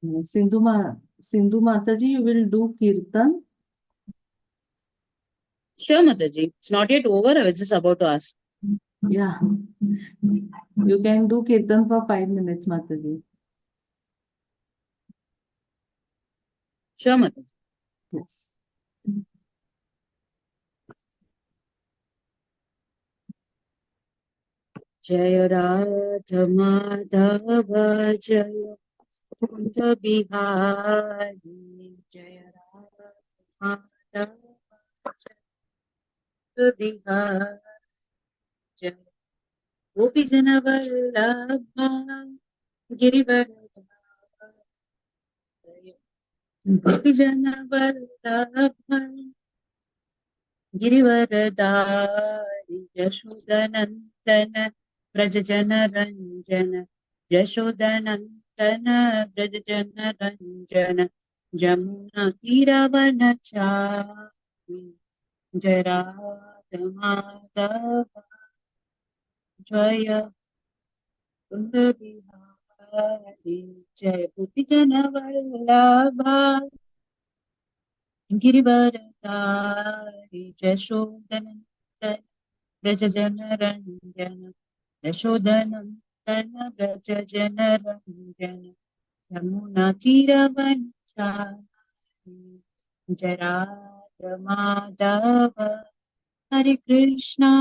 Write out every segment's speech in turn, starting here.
Sindhu Mataji, you will do kirtan. Sure, Mataji. It's not yet over. I was just about to ask. Yeah, you can do kirtan for 5 minutes, Mataji. Sure, Mataji. Yes. Jaya Radha Madhava Jaya Kund Bihari Jaya Radha Madhava Kund Bihari Jaya Gopi Jana Vallabha Girivaradha Gopi Jana Vallabha Girivaradari Yashodanandana Brajajana Ranjana Yashodanandana Brajajana Ranjana Jamuna Tiravanachari Jaramadava Jaya Kundabihari Jaya Putijana Vallabha Girivaradari Yashodanandana Brajajana Ranjana Yashodanandana Brajajana Ranjana Yamuna Tiravanchari Jarada Madhava Hare Krishna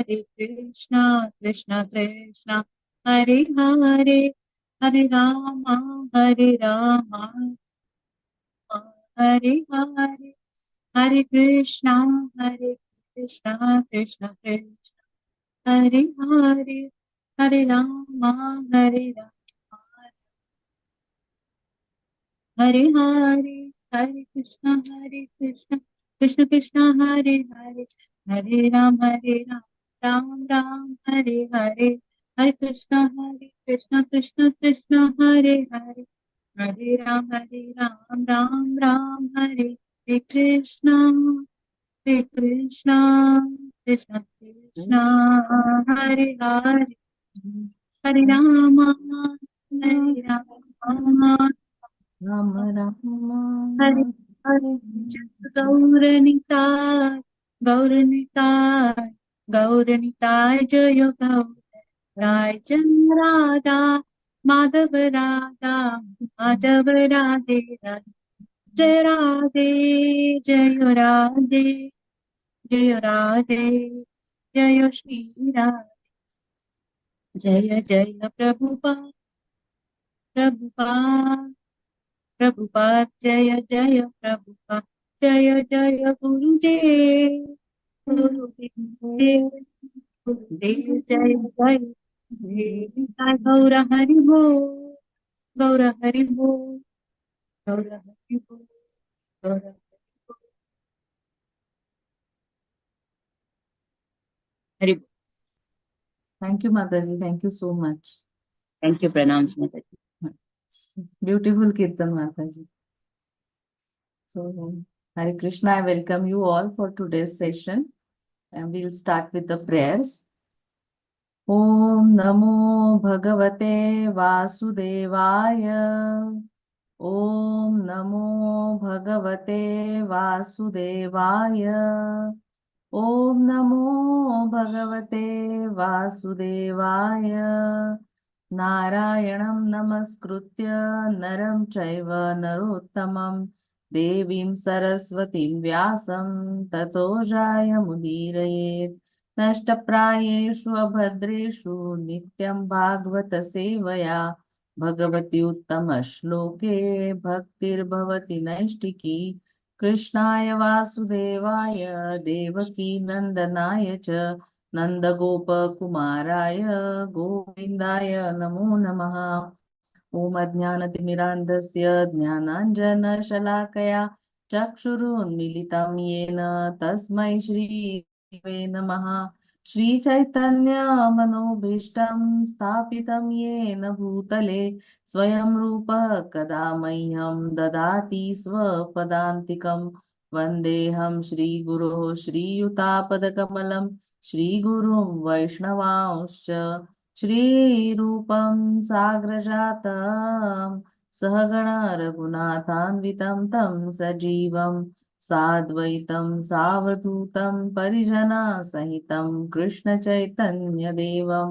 Krishna Krishna Hare Hare Hare Rama Hare Hare Hare Krishna Krishna Krishna Hare Hare Hare Rama Hare Hare Hare Krishna Krishna Krishna Hare Hare Hare Ram Ram Ram Hare Hare Hare Krishna Krishna Krishna Hare Hare Hare Ram Ram Ram Hare Hare Krishna Krishna Krishna Hare Hare Hare Rama Rama Hare Rama. Hare Gauranitai Gauranitai Gauranitai Jaya Gaurai Radha Madhav Radha Madhav Radhe Jaya Radhe Jaya Radhe Jaya Radhe Jaya Shri Radhe Jaya Jaya Prabhupada Prabhupada Prabhupada Jaya Jaya Prabhupada Jaya Jaya Gurudev Gurudev Gurudev Jaya Jaya Gurudev Gaura Hari Bol Gaura Hari Bol Gaura Hari Bol Gaura Hari Bol. Thank you, Mataji. Thank you so much. Thank you, pranams Mataji. Beautiful kirtan, Mataji. So, Hare Krishna, I welcome you all for today's session, and we'll start with the prayers. Om Namo Bhagavate Vasudevaya. Om Namo Bhagavate Vasudevaya. Om Namo Bhagavate Vasudevaya. Narayanam Namaskritya Naram Chaiva Narottamam Devim Saraswatim Vyasam Tato Jayamudiraye Nashtaprayeshu Abhadreshu Nityam Bhagavata Sevaya Bhagavati Uttama Shloke Bhaktir Bhavati Naishtiki Krishnaya Vasudevaya Devaki Nandanaaya Cha Nandagopkumaraaya Govindaya Namo Namaha Om Ajnanatimirandasya Jnananjana Chakshurunmilitam Yena Tasmai Shri Guruve Namaha Shri Chaitanya Manobhishtam Sthapitam Yena Bhutale Swayam Rupa Kada Mahyam Dadati Swapadantikam Vandeham Shri Guru Shri Yutapadakamalam Shri Gurum Vaishnavanscha Shri Rupam Sagrajatam सहगण रघुनाथान्वितं तं सजीवं साद्वैतं सावधूतं परिजनसहितं कृष्णचैतन्यदेवं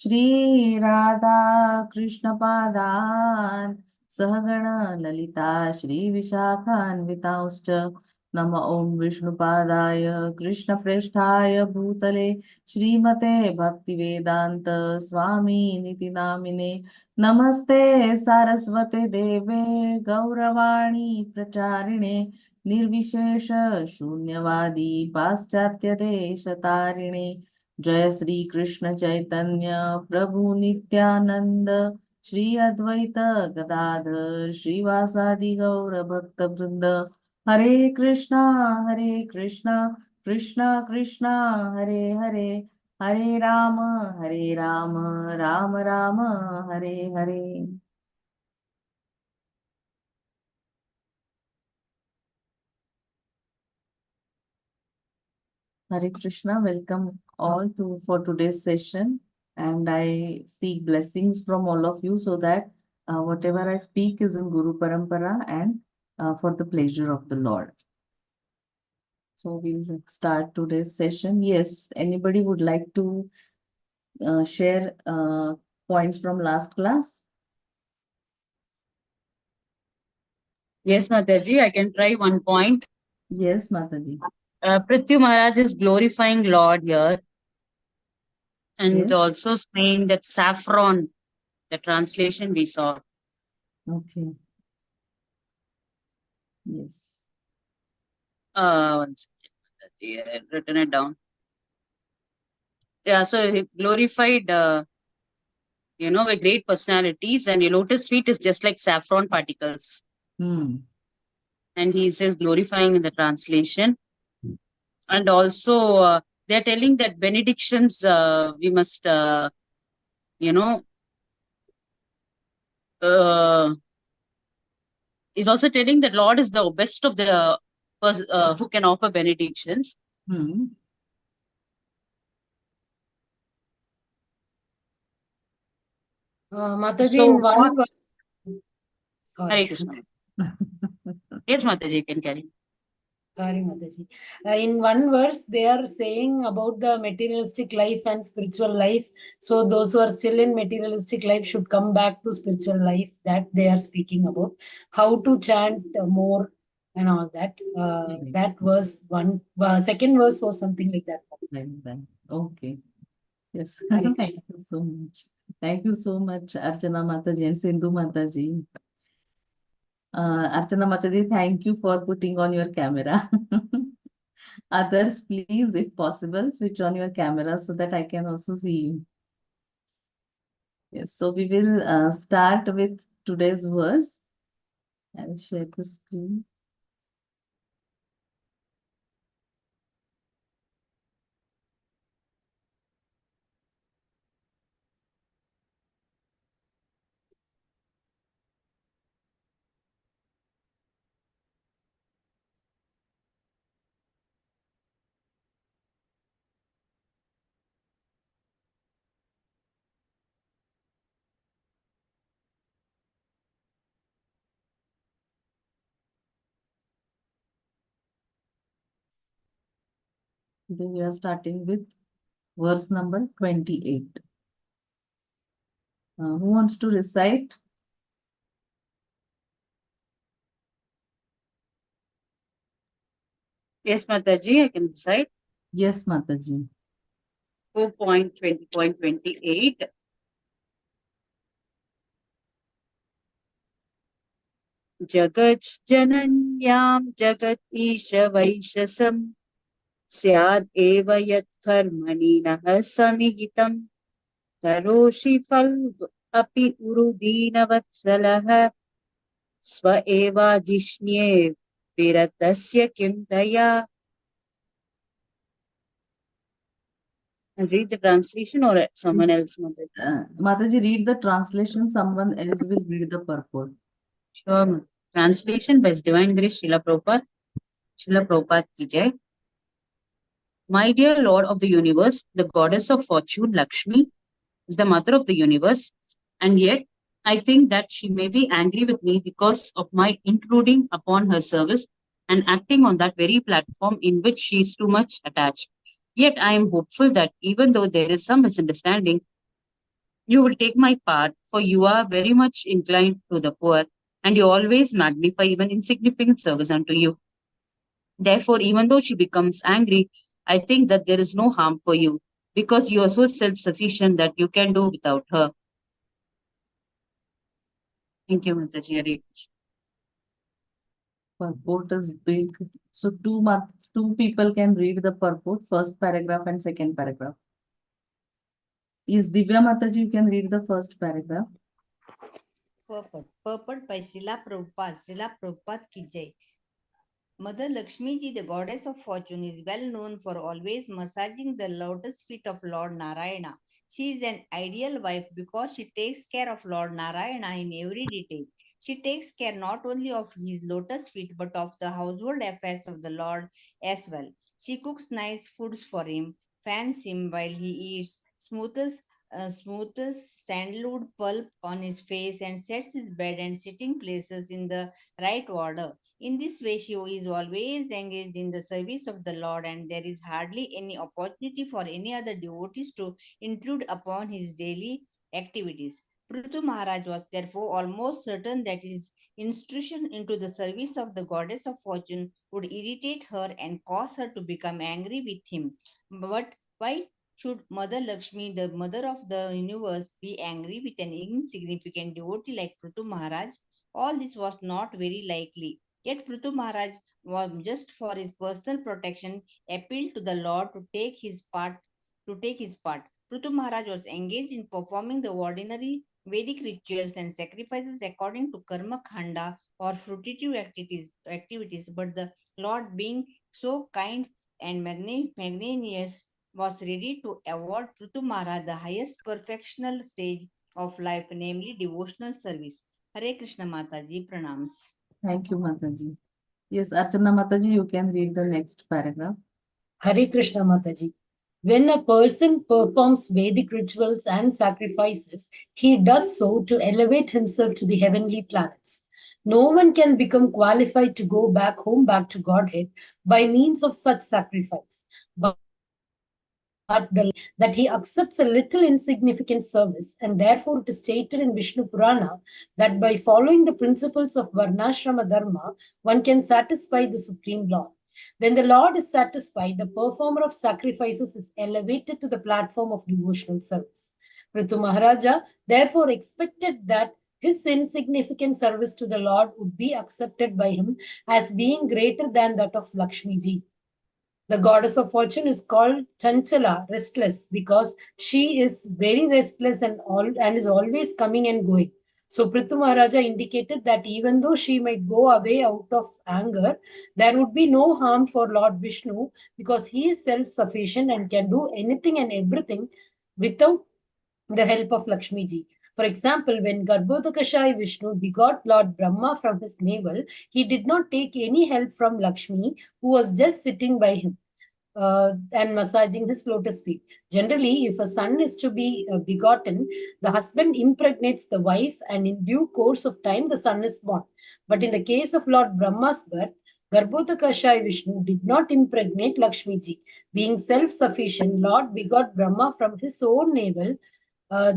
श्रीराधा कृष्णपादान् सहगण ललिता श्रीविशाखान्वितांश्च नम ॐ विष्णुपादाय कृष्णप्रेष्ठाय भूतले श्रीमते भक्तिवेदान्त स्वामिनिति नामिने नमस्ते सारस्वते देवे गौरवाणी प्रचारिणे निर्विशेष शून्यवादी पाश्चात्य देशतारिणे जय श्री कृष्ण चैतन्य प्रभु नित्यानंद श्री अद्वैत गदाधर श्रीवासादि गौर भक्त वृंद हरे Krishna Krishna Krishna Hare Hare Hare Ram Ram Ram Hare Hare Hare Krishna, welcome all to for today's session, and I seek blessings from all of you so that whatever I speak is in Guru Parampara and for the pleasure of the Lord. So we'll start today's session. Yes, anybody would like to share points from last class? Yes, Mataji, I can try one point. Yes, Mataji. Prithvi Maharaj is glorifying Lord here and Yes. also saying that saffron, the translation we saw. Okay. Yes. One second, Mataji, I had written it down. Yeah, so he glorified, with great personalities, and your lotus feet is just like saffron particles. Hmm. And he says glorifying in the translation. And also, they're telling that benedictions we must, is also telling that Lord is the best of the who can offer benedictions. Hmm. Mataji, So, in one verse, Hare sorry, Krishna. Yes, Mataji, you can carry. sorry, Mataji. In one verse, they are saying about the materialistic life and spiritual life. So those who are still in materialistic life should come back to spiritual life. That they are speaking about how to chant more and all that. That was one. Second verse was something like that. Okay. Yes. Hare Thank Krishna. you so much. Thank you so much, Archana Mataji and Sindhu Mataji. Archana Mataji, thank you for putting on your camera. Others, please, if possible, switch on your camera so that I can also see you. Yes, so we will start with today's verse. I will share the screen. Today we are starting with verse number 28. Who wants to recite? Yes, Mataji, I can decide. Yes, Mataji. 4.20.28. जगज्जनन्यां जगतीश वैशसं स्याद् एव यत्कर्मणि नः समिहितं करोषि फल्गु अपि उरुदीनवत्सलः स्व एवाजिष्ण्ये विरतस्य किं दया. And read the translation or someone else, Mataji? Mataji, read the translation. Someone else will read the purport. Sure, ma'am. Translation by His Divine Grace Srila Prabhupada. Srila Prabhupada ki jai. My dear Lord of the universe, the goddess of fortune, Lakshmi, is the mother of the universe, and yet I think that she may be angry with me because of my intruding upon her service and acting on that very platform in which she is too much attached. Yet I am hopeful that even though there is some misunderstanding, you will take my part, for you are very much inclined to the poor, and you always magnify even insignificant service unto you. Therefore, even though she becomes angry, I think that there is no harm for you, because you are so self sufficient that you can do without her. Thank you, Mataji. Hare Krishna. Purport is big. So two people can read the purport, first paragraph and second paragraph. Yes, Divya Mataji, you can read the first paragraph. Purport by Srila Prabhupada. Srila Prabhupada ki jai. Mother Lakshmi Ji, the goddess of fortune, is well known for always massaging the lotus feet of Lord Narayana. She is an ideal wife because she takes care of Lord Narayana in every detail. She takes care not only of his lotus feet but of the household affairs of the Lord as well. She cooks nice foods for him, fans him while he eats, smooths sandalwood pulp on his face, and sets his bed and sitting places in the right order. In this way, she is always engaged in the service of the Lord, and there is hardly any opportunity for any other devotees to intrude upon his daily activities. Prithu Maharaj was therefore almost certain that his intrusion into the service of the goddess of fortune would irritate her and cause her to become angry with him. But why should Mother Lakshmi, the mother of the universe, be angry with an insignificant devotee like Prithu Maharaj? All this was not very likely. Yet Prithu Maharaj was just for his personal protection appealed to the Lord to take his part. Prithu Maharaj was engaged in performing the ordinary Vedic rituals and sacrifices according to karma khanda or fruitive activities, but the Lord, being so kind and magnanimous, was ready to award Prithu Maharaj the highest perfectional stage of life, namely devotional service. Hare Krishna Mataji, pranams. Thank you, Mataji. Yes, Archana Mataji, you can read the next paragraph. Hare Krishna Mataji. When a person performs Vedic rituals and sacrifices, he does so to elevate himself to the heavenly planets. No one can become qualified to go back home, back to Godhead, by means of such sacrifice. But that he accepts a little insignificant service, and therefore it is stated in Vishnu Purana that by following the principles of Varnashrama Dharma, one can satisfy the Supreme Lord. When the Lord is satisfied, the performer of sacrifices is elevated to the platform of devotional service. Prithu Maharaja therefore expected that his insignificant service to the Lord would be accepted by him as being greater than that of Lakshmi Ji. The goddess of fortune is called Chanchala, restless, because she is very restless and is always coming and going. So Prithu Maharaja indicated that even though she might go away out of anger, there would be no harm for Lord Vishnu because he is self-sufficient and can do anything and everything without the help of Lakshmi Ji. For example, when Garbhodakashai Vishnu begot Lord Brahma from his navel, he did not take any help from Lakshmi, who was just sitting by him and massaging his lotus feet. Generally, if a son is to be begotten, the husband impregnates the wife, and in due course of time, the son is born. But in the case of Lord Brahma's birth, Garbhodakashai Vishnu did not impregnate Lakshmi Ji. Being self-sufficient, Lord begot Brahma from his own navel.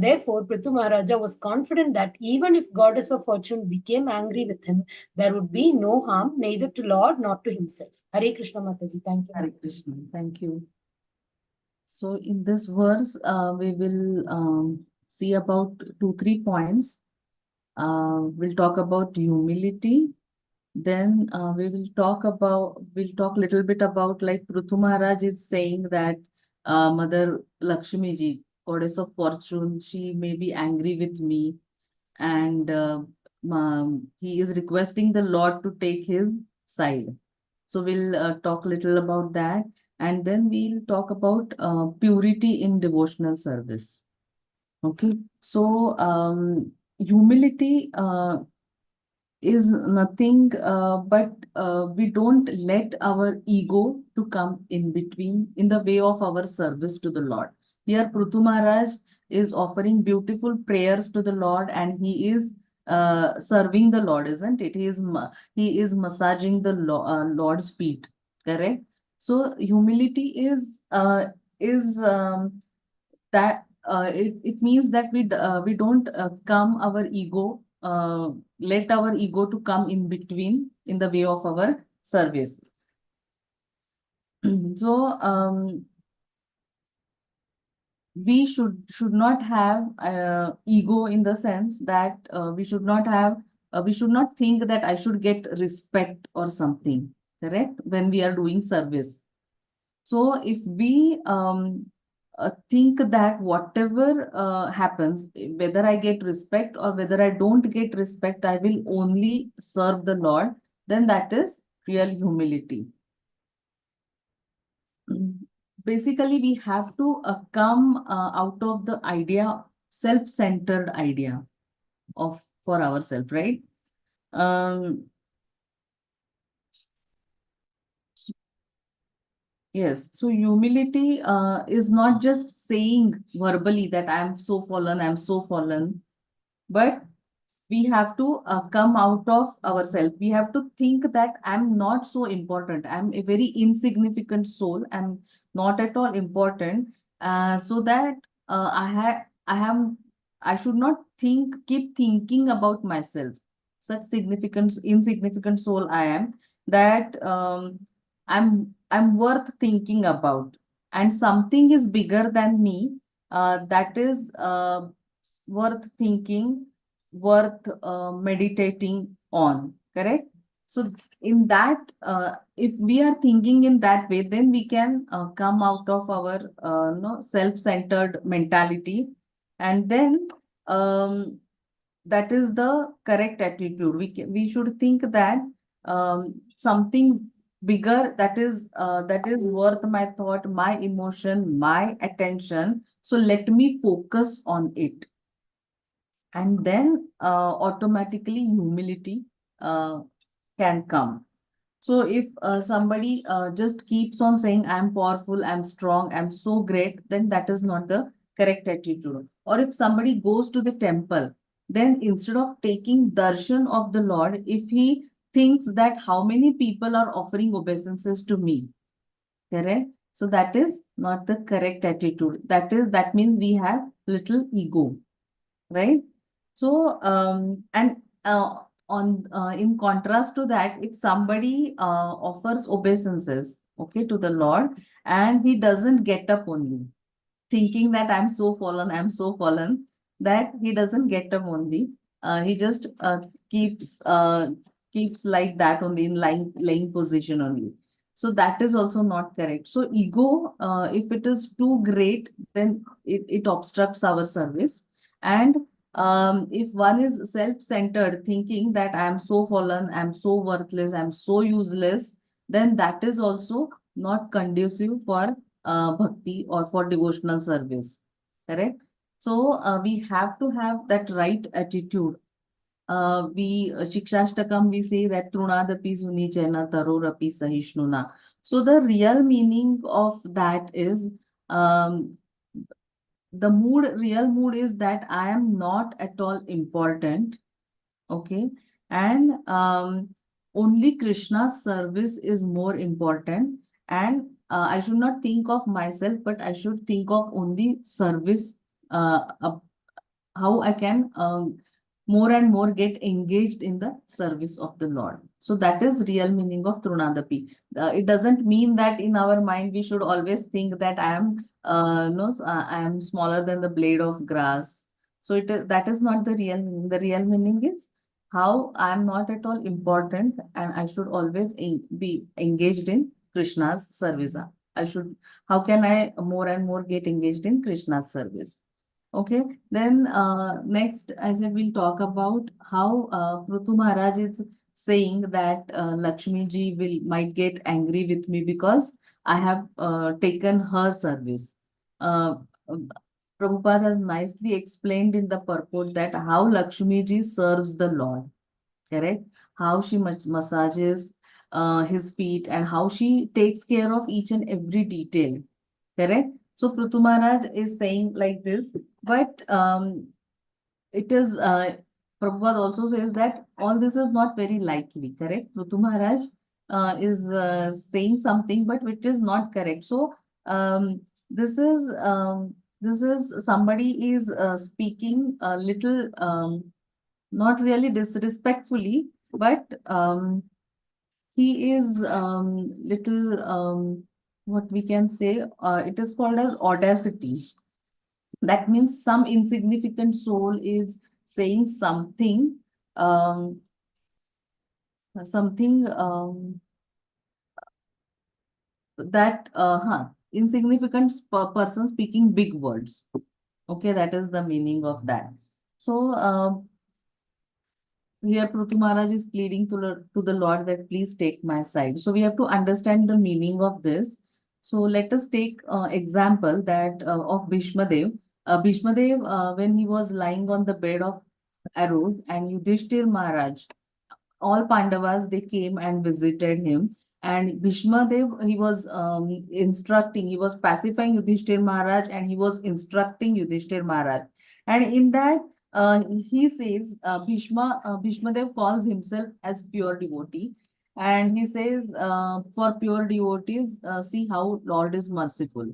Therefore, Prithu Maharaja was confident that even if goddess of fortune became angry with him, there would be no harm neither to Lord nor to himself. Hare Krishna Mataji. Thank you. Hare Krishna. Thank you. So in this verse, we will see about 2-3 points. We'll talk about humility. Then we'll talk a little bit about, like Prithu Maharaj is saying that Mother Lakshmi Ji, goddess of fortune, she may be angry with me, and he is requesting the Lord to take his side. So we'll talk a little about that, and then we'll talk about purity in devotional service. Okay, so humility is nothing but we don't let our ego to come in between in the way of our service to the Lord. Here Prithu Maharaj is offering beautiful prayers to the Lord, and he is serving the Lord, isn't it? He is massaging the Lord's feet, correct? So humility is that it means that we don't come our ego, let our ego to come in between in the way of our service. So we should not have ego, in the sense that we should not think that I should get respect or something, correct, when we are doing service. So if we think that whatever happens, whether I get respect or whether I don't get respect, I will only serve the Lord, then that is real humility. Basically, we have to come out of the idea, self-centered idea of for ourselves, right? Yes, so humility is not just saying verbally that I am so fallen, but we have to come out of ourselves. We have to think that I'm not so important. I'm a very insignificant soul. I'm not at all important. So that I should not keep thinking about myself. Such insignificant soul I am, that I'm worth thinking about. And something is bigger than me, that is worth thinking, worth meditating on, correct? So in that, if we are thinking in that way, then we can come out of our no, self-centered mentality, and then that is the correct attitude. We should think that something bigger, that is worth my thought, my emotion, my attention. So let me focus on it, and then automatically humility can come. So if somebody just keeps on saying, I'm powerful, I'm strong, I'm so great, then that is not the correct attitude. Or if somebody goes to the temple, then instead of taking darshan of the Lord, if he thinks that how many people are offering obeisances to me, correct? So that is not the correct attitude. That means we have little ego, right? So, and on in contrast to that, if somebody offers obeisances, okay, to the Lord, and he doesn't get up only, thinking that I'm so fallen, that he doesn't get up only. He just keeps like that only, in laying position only. So that is also not correct. So ego, if it is too great, then it obstructs our service. And if one is self-centered, thinking that I'm so fallen, I'm so worthless, I'm so useless, then that is also not conducive for bhakti or for devotional service, correct? So we have to have that right attitude. We Shikshashtakam, we say that Trunadapi Sunichena Tarorapi Sahishnuna. So the real meaning of that is, um, real mood is that I am not at all important, okay, and only Krishna's service is more important, and I should not think of myself, but I should think of only service, how I can more and more get engaged in the service of the Lord. So that is real meaning of Trunadapi. It doesn't mean that in our mind we should always think that I am no, I am smaller than the blade of grass. So that is not the real meaning. The real meaning is how I am not at all important, and I should always be engaged in Krishna's service. How can I more and more get engaged in Krishna's service? Okay, then next, as I will talk about how Prithu Maharaj is saying that Lakshmi ji might get angry with me because I have taken her service. Uh, Prabhupada has nicely explained in the purport that how Lakshmi ji serves the Lord, correct? How she massages his feet, and how she takes care of each and every detail, correct? So Prithu Maharaj is saying like this, but it is Prabhupada also says that all this is not very likely, correct? Prithu Maharaj is saying something, but which is not correct. So um, this is somebody is speaking a little not really disrespectfully, but he is little what we can say, it is called as audacity. That means some insignificant soul is saying something, um, something that insignificant person speaking big words. Okay, that is the meaning of that. So here Prithu Maharaj is pleading to the Lord that please take my side. So we have to understand the meaning of this. So let us take example that of Bhishma Dev. Bhishma Dev, when he was lying on the bed of arrows, and Yudhishthir Maharaj, all Pandavas, they came and visited him. And Bhishma Dev, he was instructing, he was pacifying Yudhishthir Maharaj, and he was instructing Yudhishthir Maharaj. And in that, he says, Bhishma Dev calls himself as pure devotee. And he says, for pure devotees, see how Lord is merciful.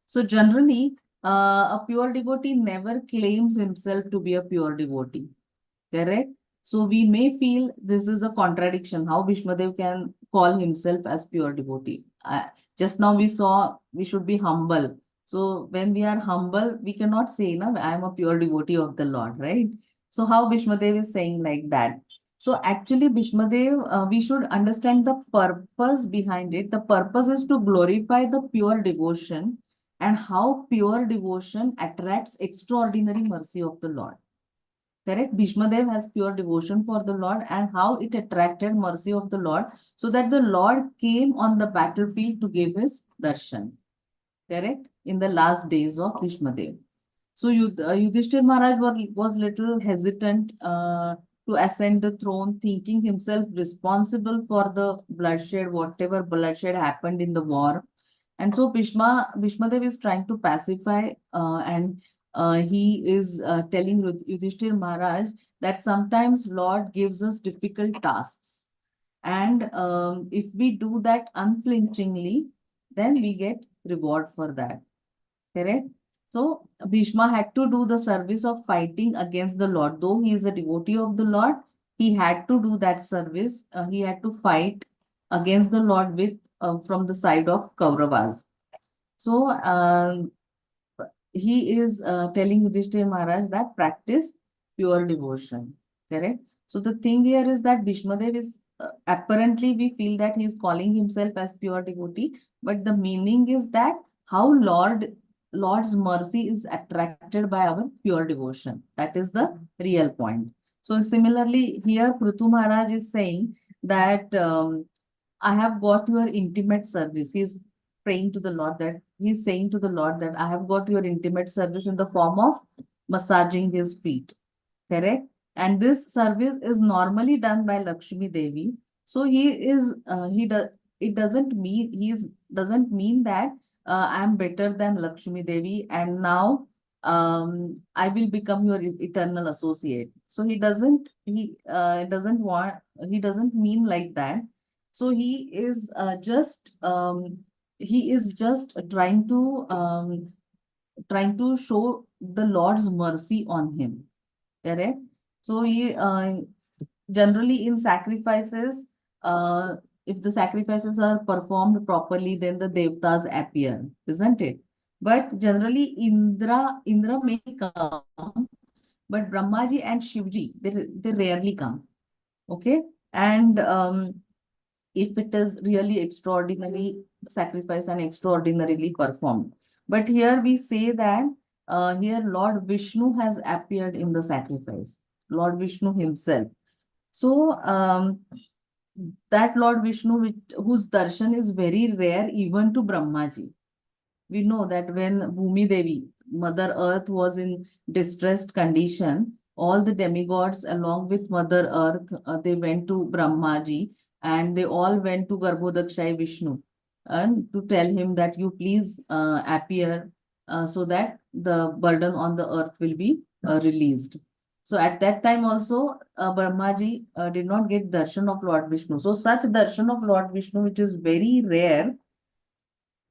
So generally, a pure devotee never claims himself to be a pure devotee. Correct? So we may feel this is a contradiction. How Bhishmadev can call himself as pure devotee? Just now we saw we should be humble. So when we are humble, we cannot say, "No, I am a pure devotee of the Lord," right? So how Bhishmadev is saying like that? So actually, Bhishmadev, we should understand the purpose behind it. The purpose is to glorify the pure devotion, and how pure devotion attracts extraordinary mercy of the Lord. Correct? Bhishmadev has pure devotion for the Lord, and how it attracted mercy of the Lord, so that the Lord came on the battlefield to give his darshan. Correct? In the last days of Bhishmadev. So Yudhishthir Maharaj was little hesitant to ascend the throne, thinking himself responsible for the bloodshed, whatever bloodshed happened in the war. And so Bhishmadev is trying to pacify, and he is telling Yudhishthir Maharaj that sometimes Lord gives us difficult tasks. And if we do that unflinchingly, then we get reward for that. Correct? So Bhishma had to do the service of fighting against the Lord. Though he is a devotee of the Lord, he had to do that service. He had to fight against the Lord with from the side of Kauravas. So he is telling Yudhishthira Maharaj that practice pure devotion. Correct? So the thing here is that Bhishmadev is apparently we feel that he is calling himself as pure devotee, but the meaning is that how Lord's mercy is attracted by our pure devotion. That is the real point. So similarly, here Prithu Maharaj is saying that I have got your intimate service. He is praying to the Lord, that he's saying to the Lord that I have got your intimate service in the form of massaging his feet. Correct? And this service is normally done by Lakshmi Devi. So he does, it doesn't mean that I am better than Lakshmi Devi, and now I will become your eternal associate. So he doesn't mean like that. So he is just trying to show the Lord's mercy on him. Correct? So he generally in sacrifices, if the sacrifices are performed properly, then the devtas appear, isn't it? But generally Indra may come, but Brahmaji and Shivji, they rarely come. Okay? And if it is really extraordinary sacrifice and extraordinarily performed. But here we say that here Lord Vishnu has appeared in the sacrifice, Lord Vishnu himself. So that Lord Vishnu, whose darshan is very rare even to Brahmaji. We know that when Bhumi Devi, Mother Earth, was in distressed condition, all the demigods along with Mother Earth, they went to Brahmaji, and they all went to Garbhodakshai Vishnu and to tell him that you please appear so that the burden on the earth will be released. So at that time also, Brahmaji did not get darshan of Lord Vishnu. So such darshan of Lord Vishnu, which is very rare,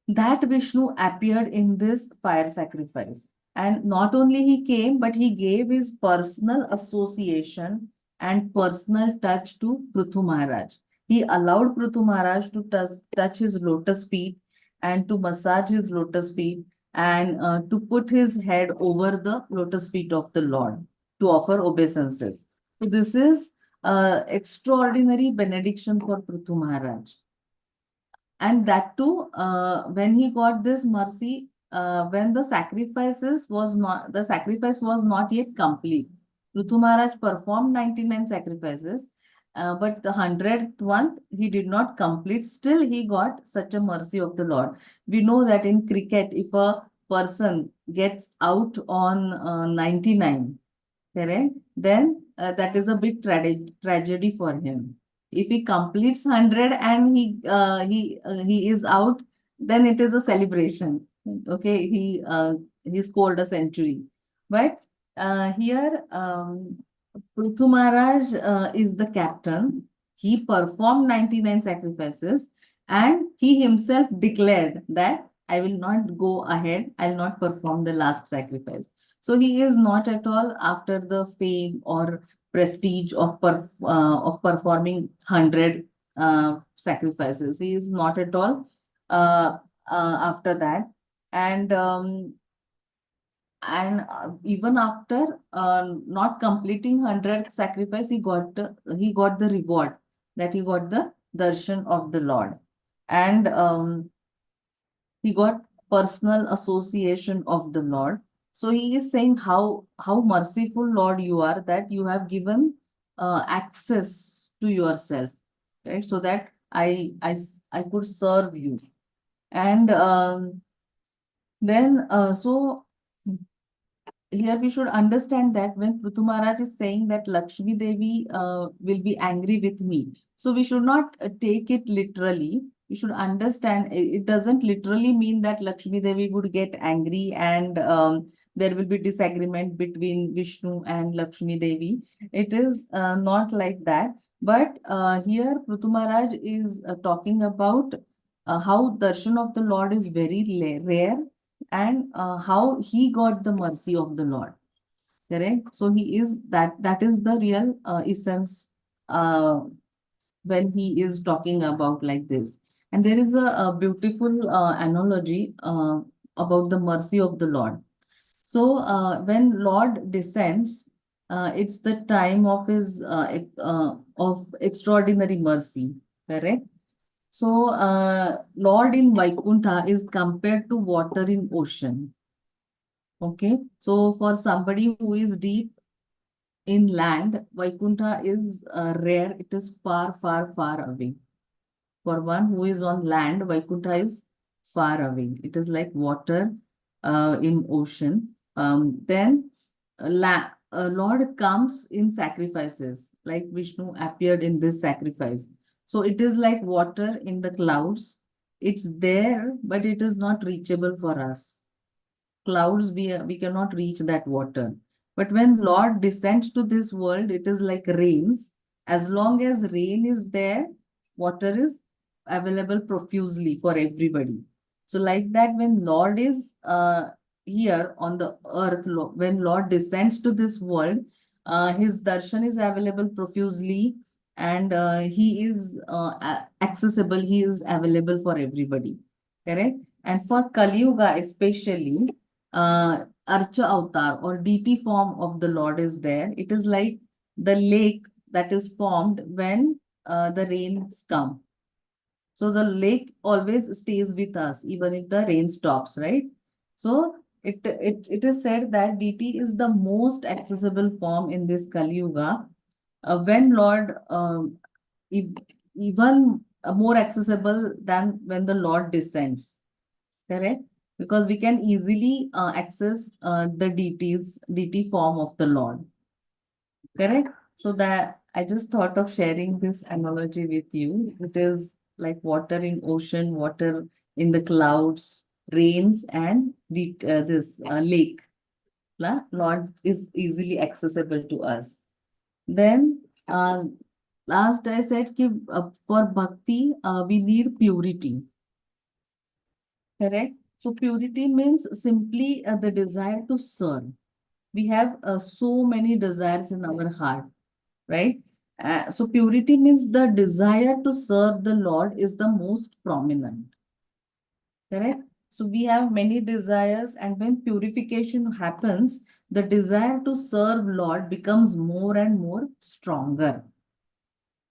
that Vishnu appeared in this fire sacrifice. And not only he came, but he gave his personal association and personal touch to Prithu Maharaj. He allowed Prithu Maharaj to touch his lotus feet and to massage his lotus feet and to put his head over the lotus feet of the Lord to offer obeisances. So this is extraordinary benediction for Prithu Maharaj. And that too, when he got this mercy, when the sacrifice was not yet complete. Prithu Maharaj performed 99 sacrifices, but the 100th one he did not complete. Still, he got such a mercy of the Lord. We know that in cricket, if a person gets out on 99, correct, then that is a big tragedy for him. If he completes 100 and he is out, then it is a celebration. Okay, he scored a century. But here, Prithu Maharaj is the captain. He performed 99 sacrifices and he himself declared that I will not go ahead, I will not perform the last sacrifice. So he is not at all after the fame or prestige of performing 100 sacrifices. He is not at all after that. And even after not completing 100 sacrifice, he got the reward, that he got the darshan of the Lord. And he got personal association of the Lord. So he is saying how merciful Lord you are, that you have given access to yourself, right? So that I could serve you. And then so here we should understand that when Prithu Maharaj is saying that Lakshmi Devi will be angry with me, so we should not take it literally. We should understand it doesn't literally mean that Lakshmi Devi would get angry and there will be disagreement between Vishnu and Lakshmi Devi. It is not like that. But here Prithu Maharaj is talking about how darshan of the Lord is very rare, and how he got the mercy of the Lord. Correct? So he is that is the real essence when he is talking about like this. And there is a beautiful analogy about the mercy of the Lord. So when Lord descends, it's the time of his of extraordinary mercy. Correct? So, Lord in Vaikuntha is compared to water in ocean. Okay. So, for somebody who is deep in land, Vaikuntha is rare. It is far, far, far away. For one who is on land, Vaikuntha is far away. It is like water in ocean. Then, Lord comes in sacrifices, like Vishnu appeared in this sacrifice. So it is like water in the clouds. It's there, but it is not reachable for us. Clouds, we cannot reach that water. But when Lord descends to this world, it is like rains. As long as rain is there, water is available profusely for everybody. So like that, when Lord is here on the earth, when Lord descends to this world, his darshan is available profusely, and he is accessible, he is available for everybody. Correct? And for Kali Yuga especially, Archa Avatar or deity form of the Lord is there. It is like the lake that is formed when the rains come. So the lake always stays with us even if the rain stops, right? So it is said that deity is the most accessible form in this Kali Yuga. When Lord even more accessible than when the Lord descends. Correct? Because we can easily access the deity form of the Lord. Correct? So that I just thought of sharing this analogy with you. It is like water in ocean, water in the clouds. rains and this lake. Lord is easily accessible to us. Then last I said for bhakti we need purity. Correct? So purity means simply the desire to serve. We have so many desires in our heart, right? So purity means the desire to serve the Lord is the most prominent. Correct? So we have many desires, and when purification happens, the desire to serve Lord becomes more and more stronger.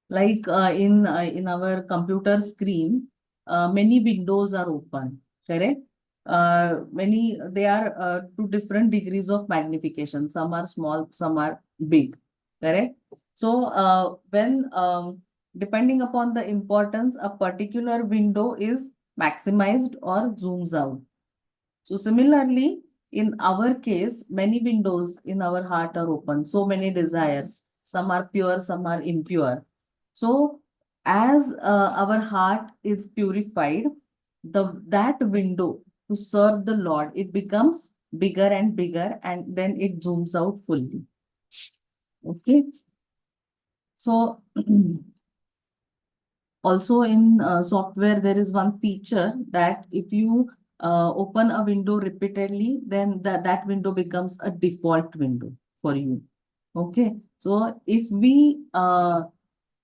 Like in our computer screen, many windows are open. Correct? Many they are to different degrees of magnification. Some are small, some are big. Correct? So when depending upon the importance, a particular window is maximized or zooms out. So similarly, in our case, many windows in our heart are open, so many desires. Some are pure, some are impure. So as our heart is purified, that window to serve the Lord, it becomes bigger and bigger, and then it zooms out fully. Okay. So also in software, there is one feature that if you open a window repeatedly, then that window becomes a default window for you. Okay. So if we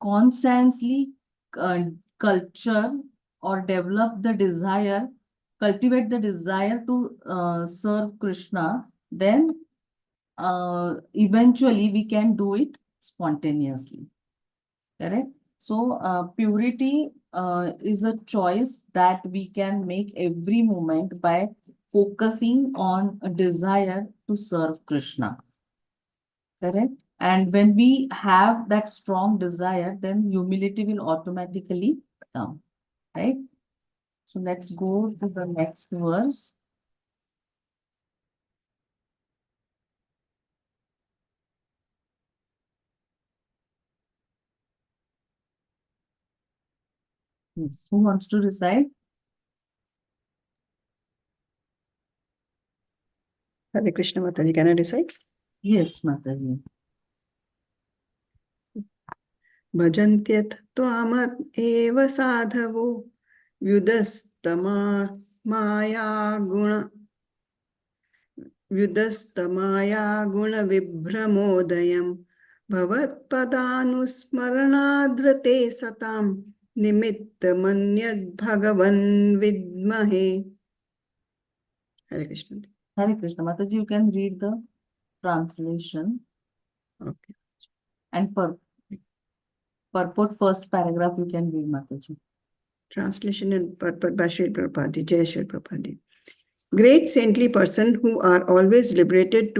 constantly culture or develop the desire, cultivate the desire to serve Krishna, then eventually we can do it spontaneously. Correct? So purity is a choice that we can make every moment by focusing on a desire to serve Krishna. Correct? And when we have that strong desire, then humility will automatically come. Right? So let's go to the next verse. Yes. Who wants to recite? Hare Krishna Mataji, can I recite? Yes, Mataji. भजन्त्यथ त्वामत एव साधवो व्युदस्तमा माया गुण विभ्रमोदयम् भवत्पदानुस्मरणाद्रते सतां निमित्तमन्यद् भगवन् विद्महे. Hare Krishna. Hare Krishna. Mataji, you can read the translation. Okay. And purport first paragraph you can read, Mataji. Translation and purport by Sri Prabhupada. Jai Sri Prabhupada. Great saintly person who are always liberated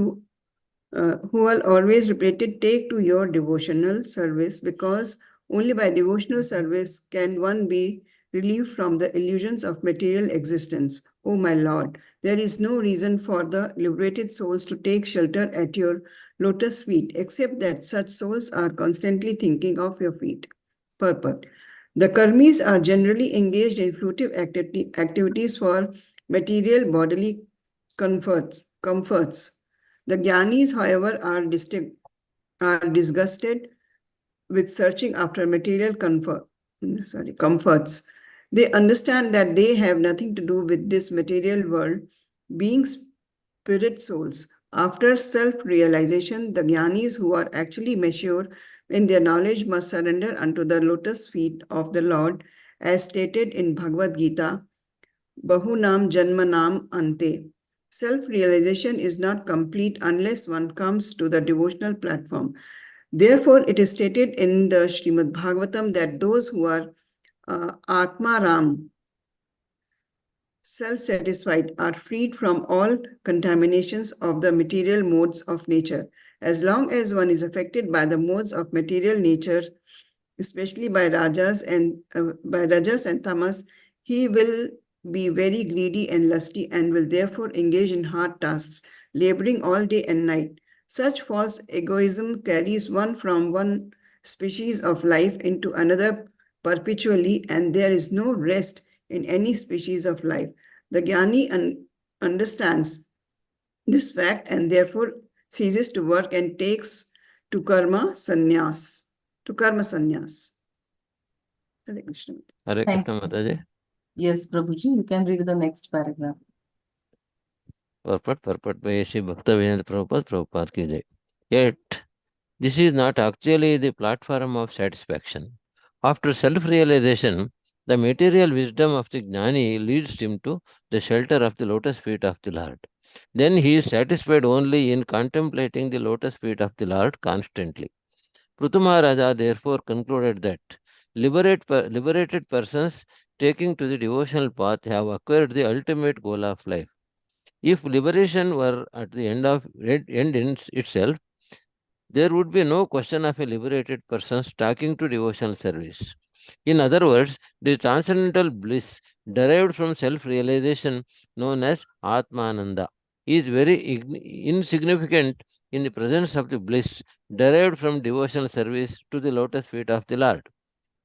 take to your devotional service, because only by devotional service can one be relieved from the illusions of material existence. O my Lord, there is no reason for the liberated souls to take shelter at your lotus feet, except that such souls are constantly thinking of your feet. Purport. The karmis are generally engaged in fruitive activities for material bodily comforts. The jnanis, however, are disgusted with searching after material comforts. They understand that they have nothing to do with this material world, being spirit souls. After self-realization, the jnanis who are actually mature in their knowledge must surrender unto the lotus feet of the Lord, as stated in Bhagavad Gita, Bahunam Janmanam Ante. Self-realization is not complete unless one comes to the devotional platform. Therefore, it is stated in the Srimad Bhagavatam that those who are Atmaram, self-satisfied, are freed from all contaminations of the material modes of nature. As long as one is affected by the modes of material nature, especially by rajas and tamas, he will be very greedy and lusty and will therefore engage in hard tasks, laboring all day and night. Such false egoism carries one from one species of life into another perpetually, and there is no rest in any species of life. The Jnani understands this fact and therefore ceases to work and takes to karma sannyas. Hare Krishna. Hare Thank Krishna you. Mataji. Yes, Prabhuji, you can read the next paragraph. Purport by Sri Bhaktivedanta Prabhupada ki jai. Yet, this is not actually the platform of satisfaction. After self-realization, the material wisdom of the Jnani leads him to the shelter of the lotus feet of the Lord. Then he is satisfied only in contemplating the lotus feet of the Lord constantly. Prithu Maharaja therefore concluded that liberated persons taking to the devotional path have acquired the ultimate goal of life. If liberation were at the end in itself, there would be no question of a liberated person stalking to devotional service. In other words, the transcendental bliss derived from self-realization, known as Atmananda, is very insignificant in the presence of the bliss derived from devotional service to the lotus feet of the Lord.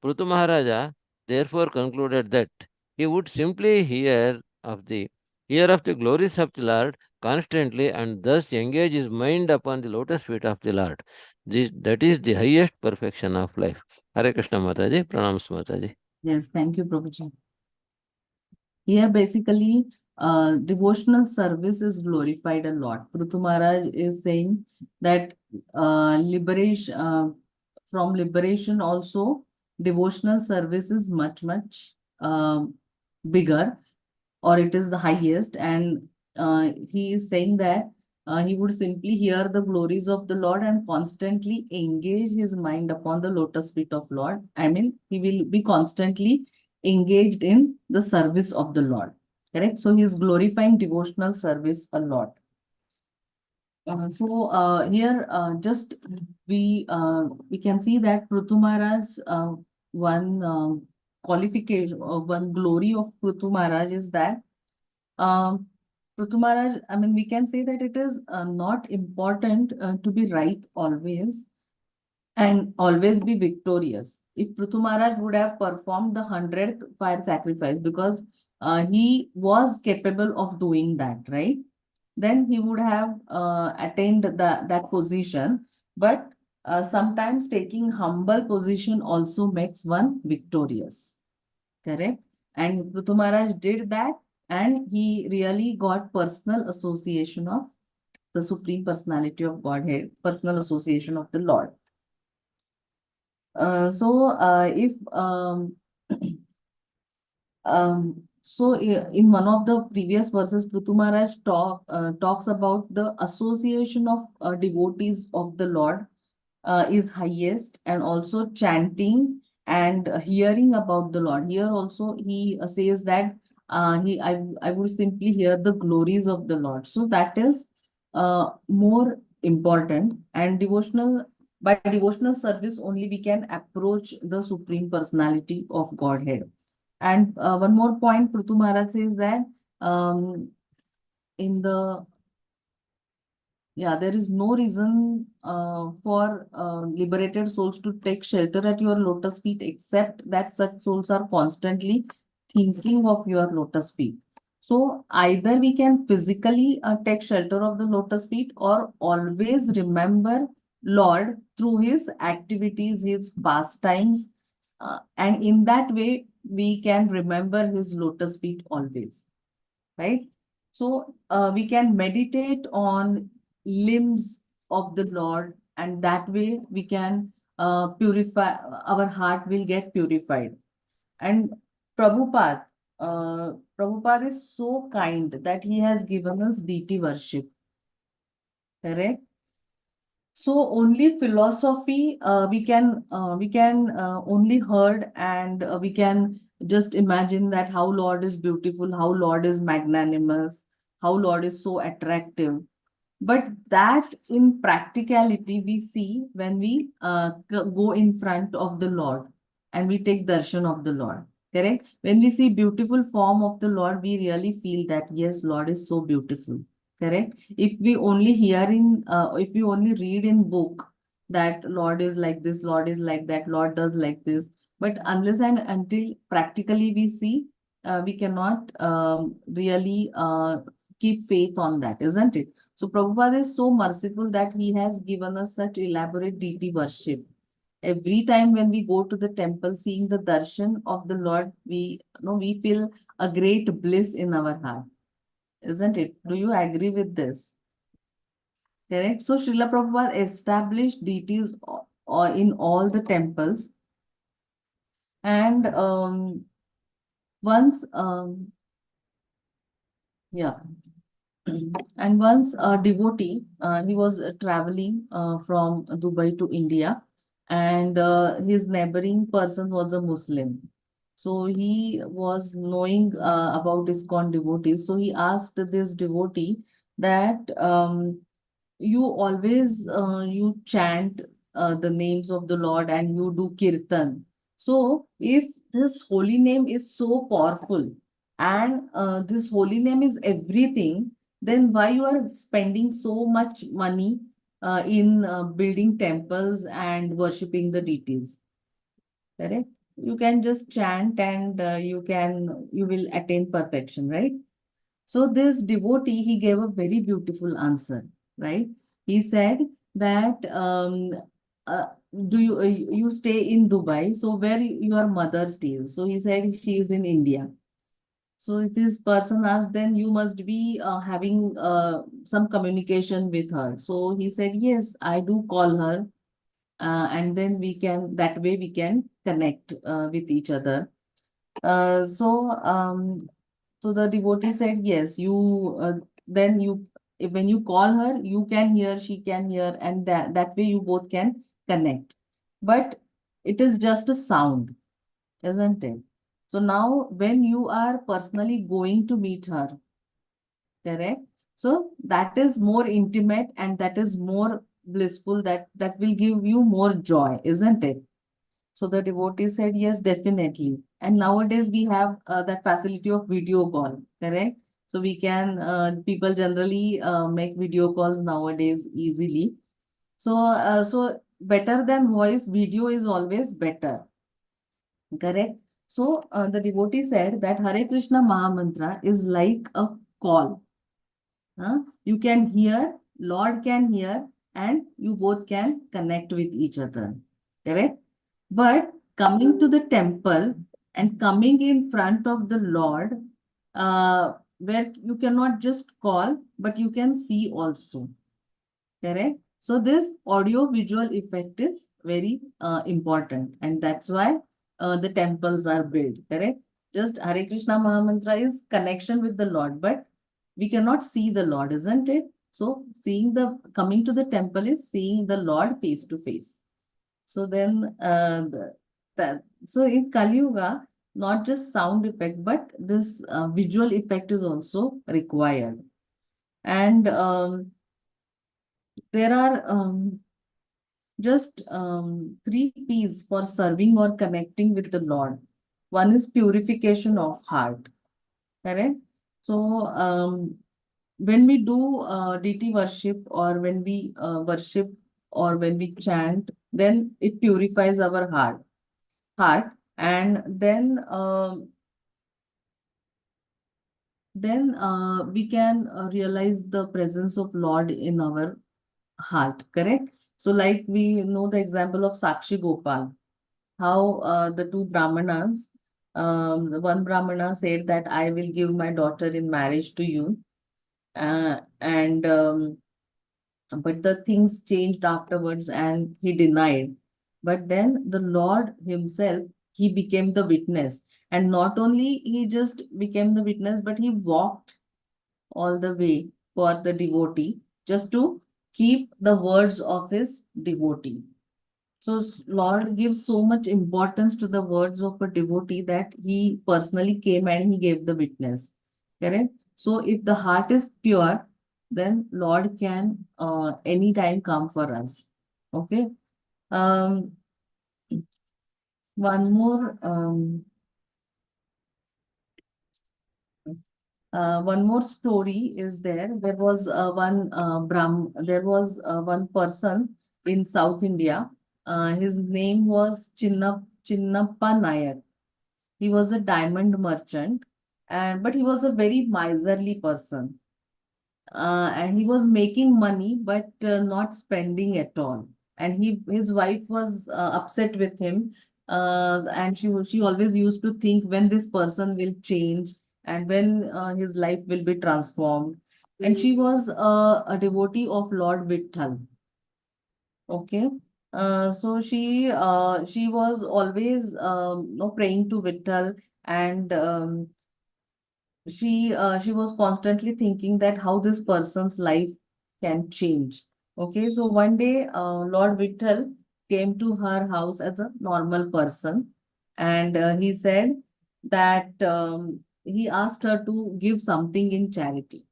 Prithu Maharaja therefore concluded that he would simply hear of the glories of the Lord constantly and thus engage his mind upon the lotus feet of the Lord. That is the highest perfection of life. Hare Krishna Mataji, Pranams Mataji. Yes, thank you, Prabhuji. Here, basically, devotional service is glorified a lot. Prithu Maharaj is saying that from liberation also, devotional service is much, much bigger, or it is the highest. And he is saying that he would simply hear the glories of the Lord and constantly engage his mind upon the lotus feet of Lord. I mean, he will be constantly engaged in the service of the Lord. Correct? So he is glorifying devotional service a lot. Here, just we can see that Prithu Maharaj, one qualification or one glory of Prithu Maharaj is that Prithu Maharaj, I mean, we can say that it is not important to be right always and always be victorious. If Prithu Maharaj would have performed the 100th fire sacrifice, because he was capable of doing that, right? Then he would have attained that position. But sometimes taking humble position also makes one victorious. Correct? And Prithu Maharaj did that, and he really got personal association of the Supreme Personality of Godhead, personal association of the Lord. If in one of the previous verses, Prithu Maharaj talks about the association of devotees of the Lord is highest, and also chanting and hearing about the Lord. Here also he says that I would simply hear the glories of the Lord. So that is more important, and by devotional service only we can approach the Supreme Personality of Godhead. And one more point, Prithu Maharaj says that there is no reason for liberated souls to take shelter at your lotus feet, except that such souls are constantly thinking of your lotus feet. So either we can physically take shelter of the lotus feet, or always remember Lord through his activities, his pastimes, and in that way we can remember his lotus feet always, right? So we can meditate on limbs of the Lord, and that way we can purify, our heart will get purified. And Prabhupada, Prabhupada is so kind that he has given us deity worship. Correct? So only philosophy we can only heard, and we can just imagine that how Lord is beautiful, how Lord is magnanimous, how Lord is so attractive. But that in practicality we see when we go in front of the Lord and we take darshan of the Lord. Correct? When we see beautiful form of the Lord, we really feel that yes, Lord is so beautiful. Correct? If we only read in book that Lord is like this, Lord is like that, Lord does like this, but unless and until practically we see, we cannot really keep faith on that, isn't it? So Prabhupada is so merciful that he has given us such elaborate deity worship. Every time when we go to the temple, seeing the darshan of the Lord, we feel a great bliss in our heart, isn't it? Do you agree with this? Correct. So Srila Prabhupada established deities in all the temples, and once yeah. And once a devotee, he was traveling from Dubai to India, and his neighboring person was a Muslim. So he was knowing about ISKCON devotees. So he asked this devotee that you always you chant the names of the Lord and you do kirtan. So if this holy name is so powerful and this holy name is everything, then why you are spending so much money in building temples and worshipping the deities? Correct? You can just chant and you will attain perfection, right? So this devotee, he gave a very beautiful answer, right? He said that uh, do you stay in Dubai? So where your mother stays? So he said she is in India. So this person asked, then you must be having some communication with her. So he said, yes, I do call her, and then that way we can connect with each other. So the devotee said, yes, then you, when you call her, you can hear, she can hear, and that way you both can connect. But it is just a sound, isn't it? So now when you are personally going to meet her, correct? So that is more intimate and that is more blissful, that will give you more joy, isn't it? So the devotee said, yes, definitely. And nowadays we have that facility of video call, correct? So we can, people generally make video calls nowadays easily. So better than voice, video is always better, correct? So the devotee said that Hare Krishna Mahamantra is like a call. You can hear, Lord can hear, and you both can connect with each other, correct? But coming to the temple and coming in front of the Lord, where you cannot just call, but you can see also. Correct? So this audio visual effect is very important, and that's why the temples are built. Correct? Just Hare Krishna Mahamantra is connection with the Lord, but we cannot see the Lord, isn't it? So coming to the temple is seeing the Lord face to face. So then, so in Kali Yuga, not just sound effect, but this visual effect is also required. And there are just three P's for serving or connecting with the Lord. One is purification of heart. Correct? So when we do deity worship, or when we worship, or when we chant, then it purifies our heart, and then we can realize the presence of Lord in our heart, correct? So like we know the example of Sakshi Gopal, how the two Brahmanas, the one Brahmana said that I will give my daughter in marriage to you, and but the things changed afterwards and he denied. But then the Lord himself, he became the witness. And not only he just became the witness, but he walked all the way for the devotee just to keep the words of his devotee. So Lord gives so much importance to the words of a devotee that he personally came and he gave the witness. Correct? So if the heart is pure, then Lord can anytime come for us. Okay. Um, one more one more story is there. There was one person in South India. His name was Chinnappa Nayak. He was a diamond merchant, but he was a very miserly person. And he was making money but not spending at all. And his wife was upset with him, and she always used to think when this person will change and when his life will be transformed. And she was a devotee of Lord Vitthal. Okay. So she was always praying to Vitthal, and she was constantly thinking that how this person's life can change. Okay, so one day Lord Vitthal came to her house as a normal person, and he said that he asked her to give something in charity.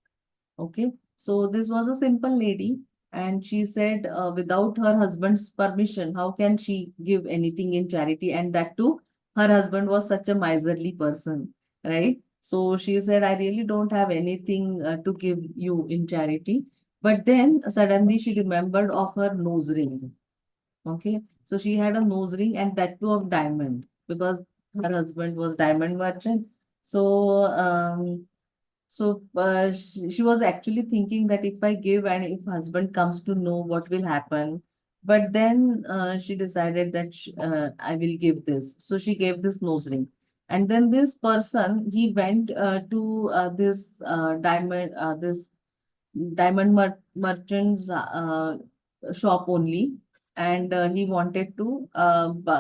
Okay, so this was a simple lady, and she said, without her husband's permission, how can she give anything in charity? And that too, her husband was such a miserly person, right? So she said, I really don't have anything to give you in charity. But then suddenly she remembered of her nose ring. Okay, so she had a nose ring, and that too of diamond, because her husband was diamond merchant. So she was actually thinking that if I give and if husband comes to know, what will happen? But then she decided that I will give this. So she gave this nose ring. And then this person, he went to this diamond merchant's shop only, and he wanted to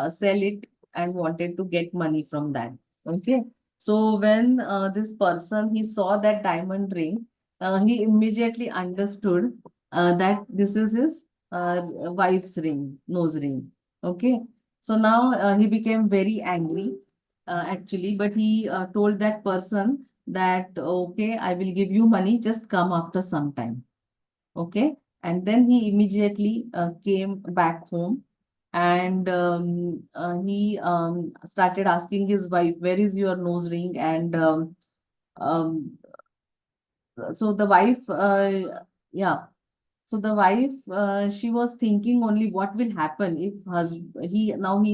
sell it and wanted to get money from that. Okay, so when this person, he saw that diamond ring, he immediately understood that this is his wife's ring, nose ring. Okay, so now he became very angry, actually, but he told that person that, okay, I will give you money, just come after some time. Okay, and then he immediately came back home, and he started asking his wife, where is your nose ring? And um, so the wife, yeah, so the wife, she was thinking only what will happen if he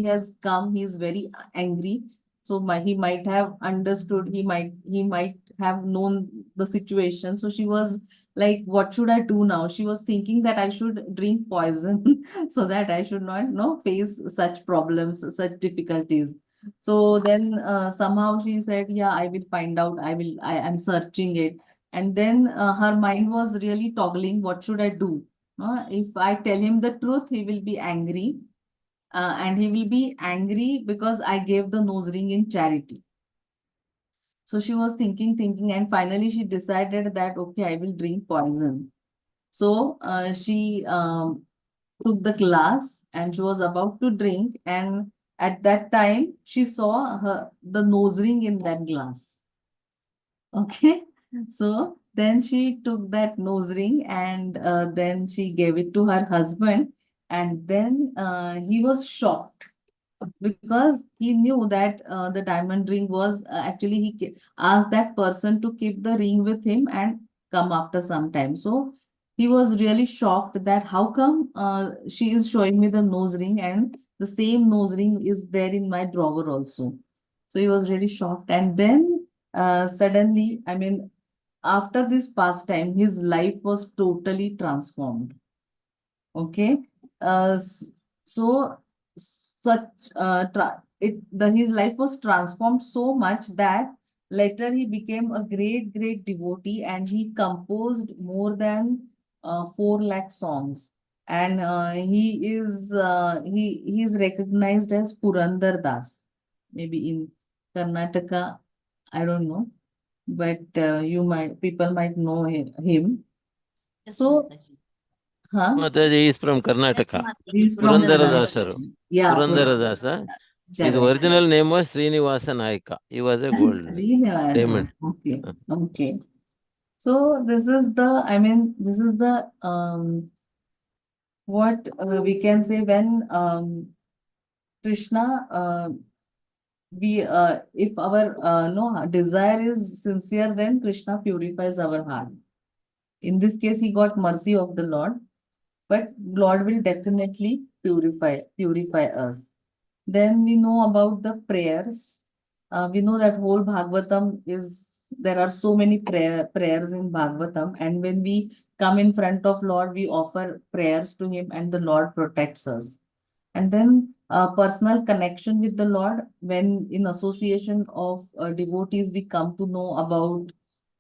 has come, he is very angry. So he might have understood, he might have known the situation. So she was like, what should I do now? She was thinking that I should drink poison so that I should not face such problems, such difficulties. So then somehow she said, yeah, I will find out. I am searching it. And then her mind was really toggling, what should I do? If I tell him the truth, he will be angry. And he will be angry because I gave the nose ring in charity. So she was thinking, and finally she decided that, okay, I will drink poison. So she took the glass and she was about to drink. And at that time, she saw the nose ring in that glass. Okay, so then she took that nose ring, and then she gave it to her husband, and then he was shocked because he knew that the diamond ring was actually asked that person to keep the ring with him and come after some time. So he was really shocked that how come she is showing me the nose ring, and the same nose ring is there in my drawer also. So he was really shocked, and then suddenly, I mean, after this pastime, his life was totally transformed. Okay. So such his life was transformed so much that later he became a great devotee, and he composed more than 4 lakh songs. And he is recognized as Purandar Das, maybe in Karnataka, I don't know, but people might know him. Yes, So, Mataji. huh? Mataji is from Yes, Karnataka. Mataji. He's from Purandaradasaru. Yeah, Purandaradasa. His correct. original name was Srinivasa Naika. He was a gold Srinivasa. diamond. Okay, okay. So this is the what we can say when Krishna we if our no desire is sincere, then Krishna purifies our heart. In this case, he got mercy of the Lord, but Lord will definitely purify us. Then we know about the prayers. We know that whole Bhagavatam is There are so many prayers in Bhagavatam, and when we come in front of Lord, we offer prayers to Him, and the Lord protects us. And then personal connection with the Lord, when in association of devotees, we come to know about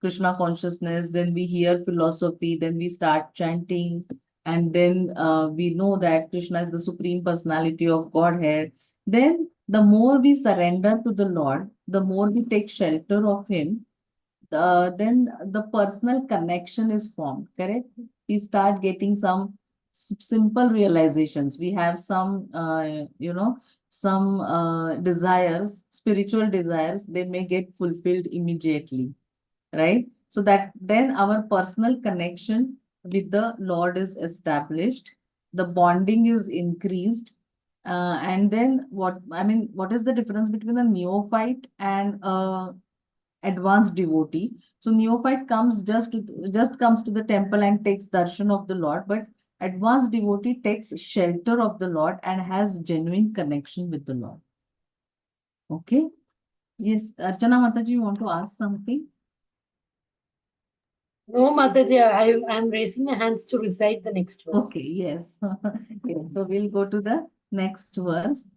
Krishna consciousness, then we hear philosophy, then we start chanting, and then we know that Krishna is the supreme personality of Godhead. Then the more we surrender to the Lord, the more we take shelter of Him, then the personal connection is formed, correct? We start getting some simple realizations. We have some, some desires, spiritual desires, they may get fulfilled immediately, right? So that then our personal connection with the Lord is established, the bonding is increased. And then what is the difference between a neophyte and advanced devotee? So neophyte just comes to the temple and takes darshan of the Lord, but advanced devotee takes shelter of the Lord and has genuine connection with the Lord. Okay. Yes, Archana Mataji, you want to ask something? No, Mataji, I am raising my hands to recite the next verse. Okay, yes. Yes. So we'll go to the next verse.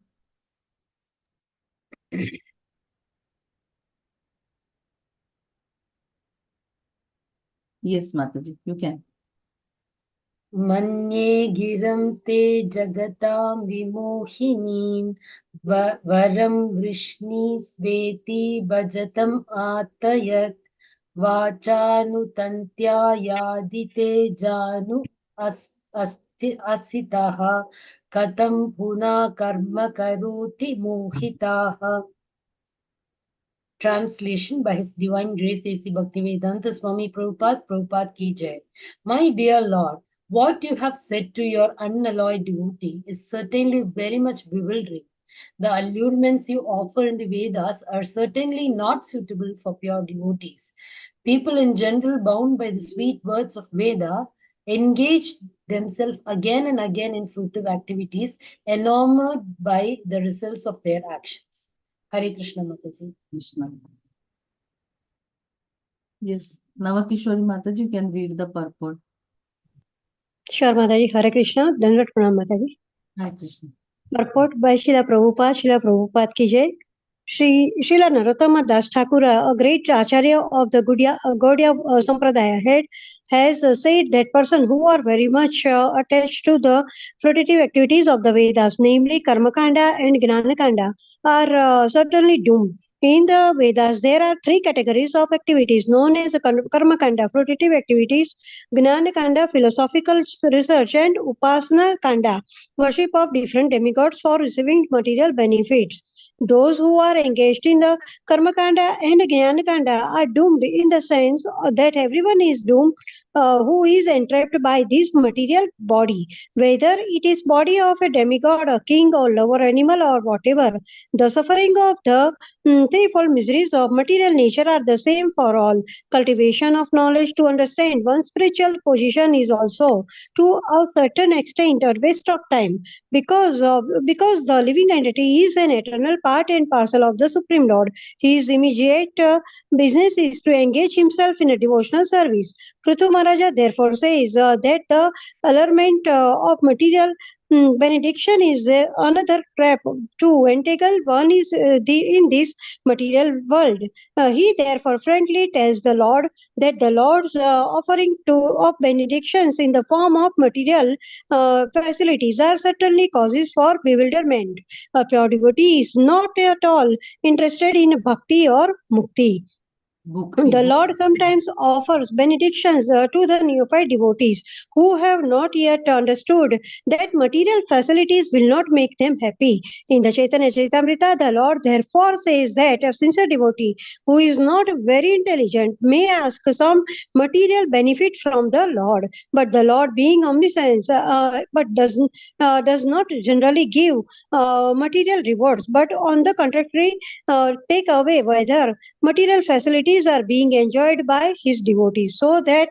Yes, Mataji, you can. Manye giram te jagatam vimohinim varam vrishni sveti bhajatam atayat vachanutantya yadite janu asitaha katam puna karma karoti mohitaha. Translation by His Divine Grace A.C. Bhaktivedanta Swami Prabhupada Ki Jai. My dear Lord, what you have said to your unalloyed devotee is certainly very much bewildering. The allurements you offer in the Vedas are certainly not suitable for pure devotees. People in general, bound by the sweet words of Veda, engage themselves again and again in fruitive activities, enamored by the results of their actions. Hare Krishna Mataji. Krishna. Yes, Navakishori Mataji, you can read the purport. Sure, Mataji. Hare Krishna. Dandavat Pranam, Mataji. Hare Krishna. Purport by Srila Prabhupada Ki Jai. Srila Narottama Das Thakur, a great Acharya of the Gaudiya Sampradaya, has said that person who are very much attached to the fruitive activities of the Vedas, namely Karmakanda and Gnanakanda, are certainly doomed. In the Vedas, there are three categories of activities known as Karmakanda, fruitive activities, Gnanakanda, philosophical research, and Upasana Kanda, worship of different demigods for receiving material benefits. Those who are engaged in the Karmakanda and Jnanakanda are doomed in the sense that everyone is doomed who is entrapped by this material body, whether it is body of a demigod, a king, or lower animal, or whatever. The suffering of the threefold miseries of material nature are the same for all. Cultivation of knowledge to understand one's spiritual position is also, to a certain extent, a waste of time, because the living entity is an eternal part and parcel of the Supreme Lord. His immediate business is to engage himself in a devotional service. Prithu Maharaja therefore says that the allurement of material benediction is another trap to entangle one is in this material world. He therefore frankly tells the Lord that the Lord's offering of benedictions in the form of material facilities are certainly causes for bewilderment. A pure devotee is not at all interested in bhakti or mukti. The Lord sometimes offers benedictions to the neophyte devotees who have not yet understood that material facilities will not make them happy. In the Chaitanya Charitamrita, the Lord therefore says that a sincere devotee who is not very intelligent may ask some material benefit from the Lord, but the Lord, being omniscient, does not generally give material rewards, but on the contrary, take away whether material facilities qualities are being enjoyed by his devotees, so that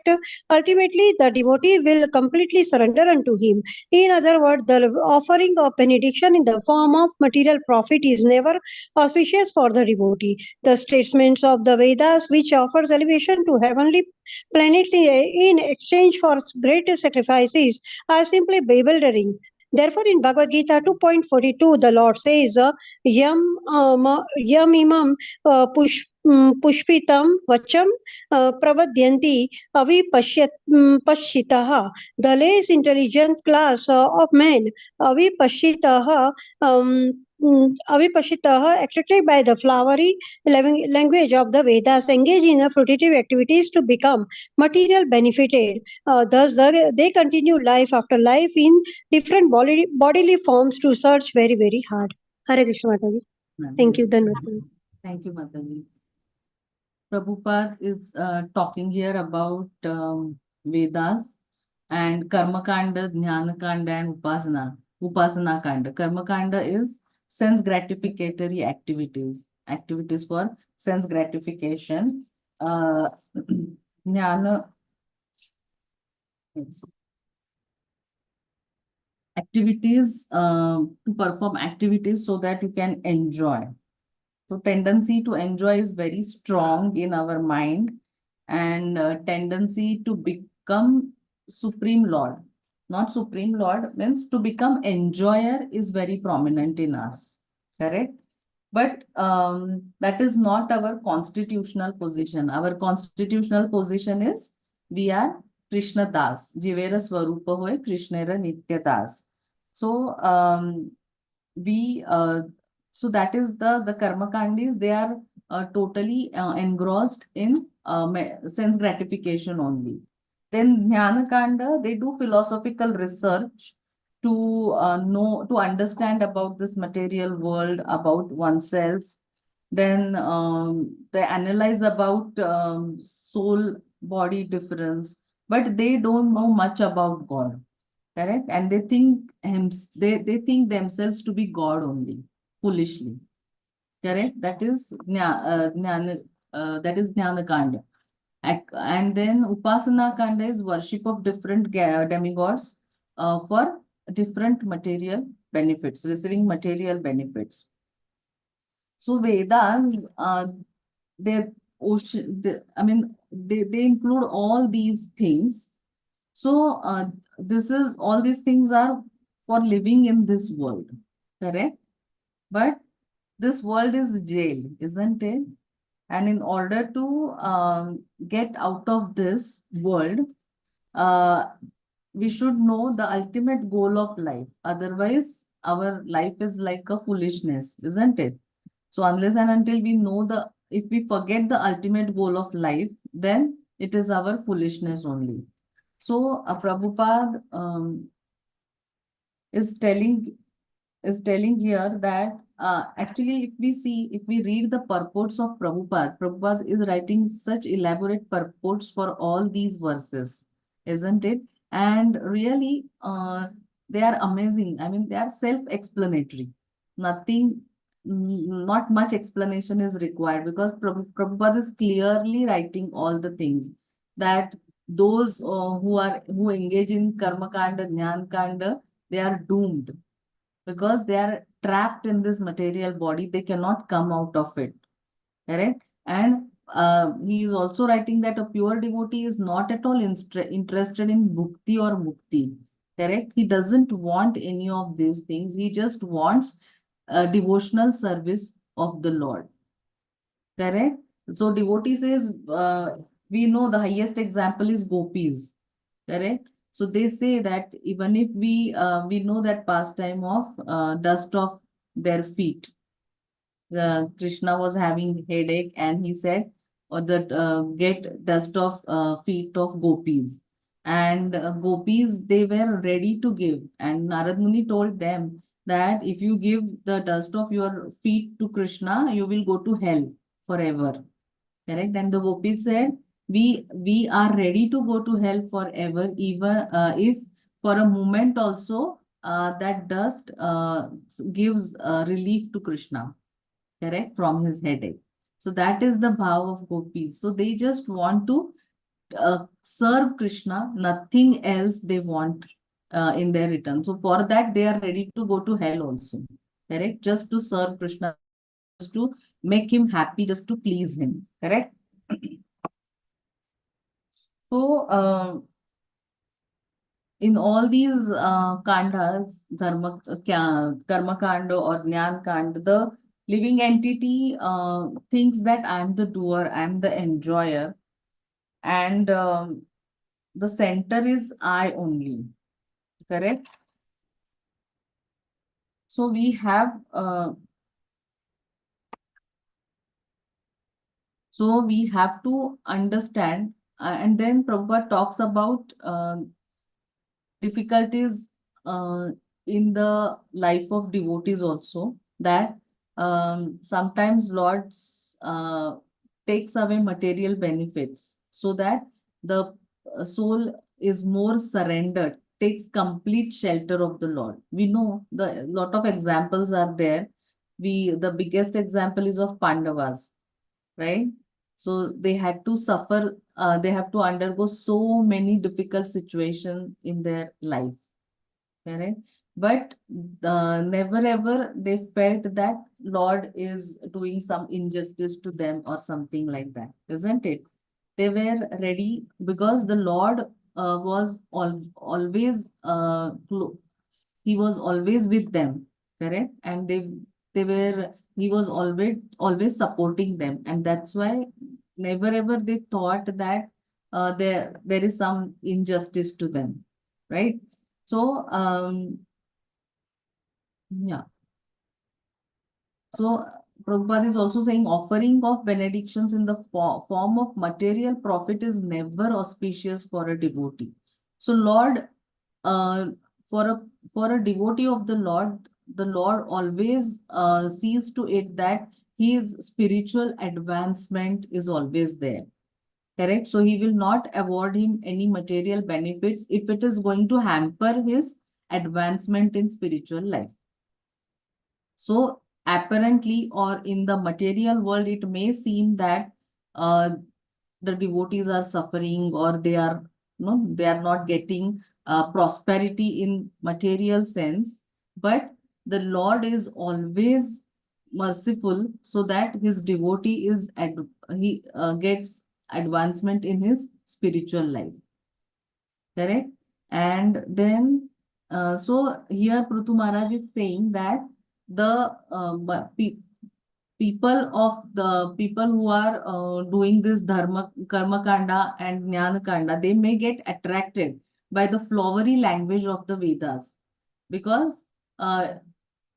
ultimately the devotee will completely surrender unto him. In other words, the offering of benediction in the form of material profit is never auspicious for the devotee. The statements of the Vedas, which offers elevation to heavenly planets in exchange for great sacrifices, are simply bewildering. Therefore, in Bhagavad Gita 2.42, the Lord says, yam imam pushpitam vacham pravadyanti pashitaha. The less intelligent class of men, avipashitaha, attracted by the flowery language of the Vedas, engage in fruitive activities to become material benefited. Thus, they continue life after life in different bodily forms to search very, very hard. Hare Krishna Mataji. Thank you, Dhanwad. Thank you, Mataji. Prabhupada is talking here about Vedas and Karma Kanda, Jnana Kanda, and Upasana Kanda. Karma Kanda is sense gratificatory activities, activities for sense gratification. Jnana, yes. Activities to perform activities so that you can enjoy. So tendency to enjoy is very strong in our mind, and tendency to become Supreme Lord. Not Supreme Lord means to become enjoyer is very prominent in us, correct? But that is not our constitutional position. Our constitutional position is we are Krishna Das. Jivera Swarupa hoy Krishnera Nitya Das. So we so that is the karma kandis. They are totally engrossed in sense gratification only. Then jnana kanda, they do philosophical research to know, to understand about this material world, about oneself. Then they analyze about soul body difference, but they don't know much about God, correct? And they think they think themselves to be God only, foolishly, correct? That is jnana kanda. And then upasana kanda is worship of different demigods for different material benefits, receiving material benefits. So Vedas, they include all these things. So this is all these things are for living in this world, correct? But this world is jail, isn't it? And in order to get out of this world, we should know the ultimate goal of life. Otherwise, our life is like a foolishness, isn't it? So unless and until we know if we forget the ultimate goal of life, then it is our foolishness only. So Prabhupada is telling here that actually if we read the purports of Prabhupada is writing such elaborate purports for all these verses, isn't it? And really they are amazing. I mean, they are self-explanatory. Not much explanation is required, because Prabhupada is clearly writing all the things that those who engage in karma kanda, jnana kanda, they are doomed, because they are trapped in this material body. They cannot come out of it, correct? And he is also writing that a pure devotee is not at all interested in bhukti or mukti, correct? He doesn't want any of these things. He just wants devotional service of the Lord, correct? So devotee says, we know the highest example is gopis, correct? So they say that even if we know that pastime of dust of their feet. Krishna was having headache, and he said, or that get dust of feet of gopis. And gopis, they were ready to give. And Narad Muni told them that if you give the dust of your feet to Krishna, you will go to hell forever. Correct? And the gopis said, we are ready to go to hell forever, even if for a moment also that dust gives relief to Krishna, correct, from his headache. So that is the bhav of gopis. So they just want to serve Krishna, nothing else they want in their return. So for that, they are ready to go to hell also. Correct? Just to serve Krishna, just to make him happy, just to please him. Correct? So, in all these kandas, karma kanda or jnana kanda, the living entity thinks that I am the doer, I am the enjoyer, and the center is I only. Correct? So we have to understand, and then Prabhupada talks about difficulties in the life of devotees also, that sometimes Lord takes away material benefits so that the soul is more surrendered, takes complete shelter of the Lord. We know the lot of examples are there. The biggest example is of Pandavas, right? So they had to suffer, they have to undergo so many difficult situations in their life, correct? But never ever they felt that Lord is doing some injustice to them or something like that, isn't it? They were ready because the Lord was always he was always with them, correct? And they were he was always supporting them, and that's why never ever they thought that there is some injustice to them, right? So yeah. So Prabhupada is also saying offering of benedictions in the form of material profit is never auspicious for a devotee. So Lord, uh, for a devotee of the Lord always sees to it that his spiritual advancement is always there. Correct? So he will not award him any material benefits if it is going to hamper his advancement in spiritual life. So apparently, or in the material world, it may seem that the devotees are suffering, or they are they are not getting prosperity in material sense, but the Lord is always merciful so that his devotee he gets advancement in his spiritual life. Correct? And then so here Prithu Maharaj is saying that the people who are doing this karma kanda and jnana kanda, they may get attracted by the flowery language of the Vedas, because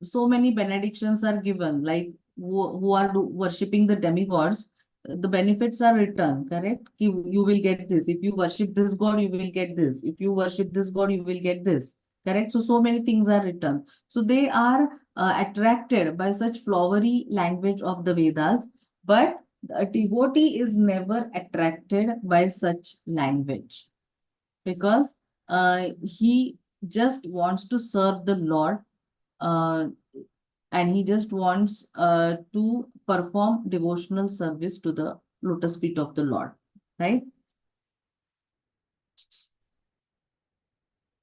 so many benedictions are given, like who are worshipping the demigods, the benefits are written, correct? You will get this. If you worship this god, you will get this. If you worship this god, you will get this. Correct? So many things are written. So they are attracted by such flowery language of the Vedas, but a devotee is never attracted by such language, because he just wants to serve the Lord, uh, and he just wants to perform devotional service to the lotus feet of the Lord, right?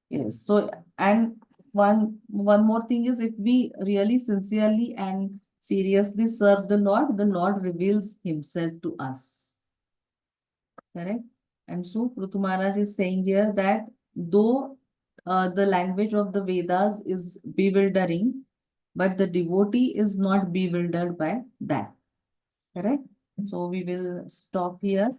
Yes. So, and one more thing is, if we really sincerely and seriously serve the Lord reveals himself to us. Correct? And so Prithu Maharaj is saying here that though the language of the Vedas is bewildering, but the devotee is not bewildered by that. Correct? So we will stop here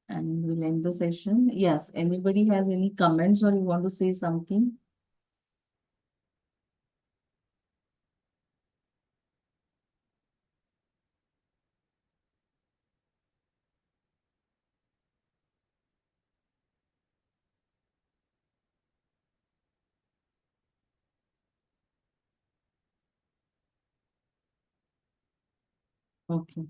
and we'll end the session. Yes, anybody has any comments or you want to say something? Okay.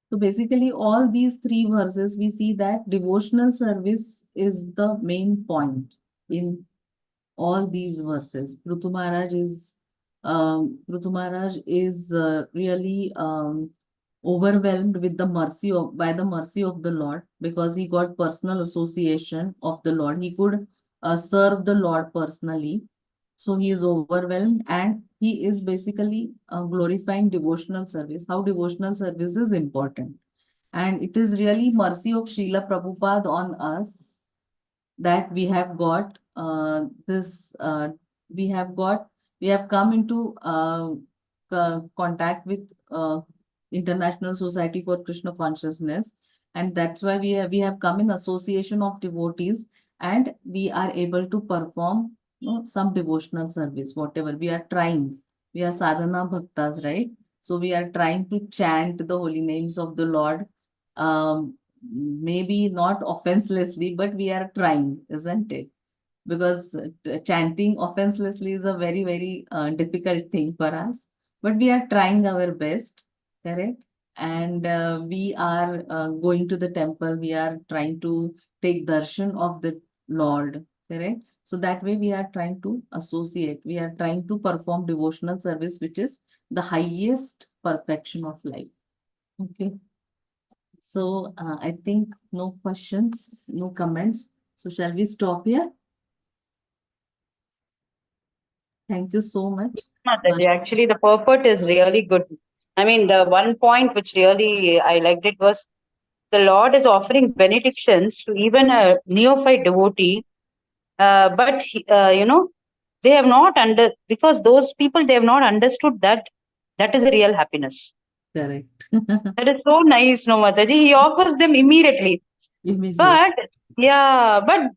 So basically, all these three verses, we see that devotional service is the main point in all these verses. Prithu Maharaj is Prithu Maharaj is really overwhelmed with the mercy of by the mercy of the Lord, because he got personal association of the Lord. He could serve the Lord personally. So he is overwhelmed, and he is basically glorifying devotional service, how devotional service is important. And it is really mercy of Srila Prabhupada on us that we have got we have got, we have come into contact with International Society for Krishna Consciousness, and that's why we have come in association of devotees, and we are able to perform, some devotional service, whatever we are trying. We are sadhana bhaktas, right? So we are trying to chant the holy names of the Lord, maybe not offenselessly, but we are trying, isn't it? Because chanting offenselessly is a very, very difficult thing for us, but we are trying our best, correct? And we are going to the temple, we are trying to take darshan of the Lord, correct? So that way we are trying to associate, we are trying to perform devotional service, which is the highest perfection of life. Okay. So I think no questions, no comments. So shall we stop here? Thank you so much. Mataji, actually, the purport is really good. I mean, the one point which really I liked it was the Lord is offering benedictions to even a neophyte devotee, but they have not because those people, they have not understood that that is a real happiness. Correct. That is so nice, no Mataji. He offers them immediately. But yeah, but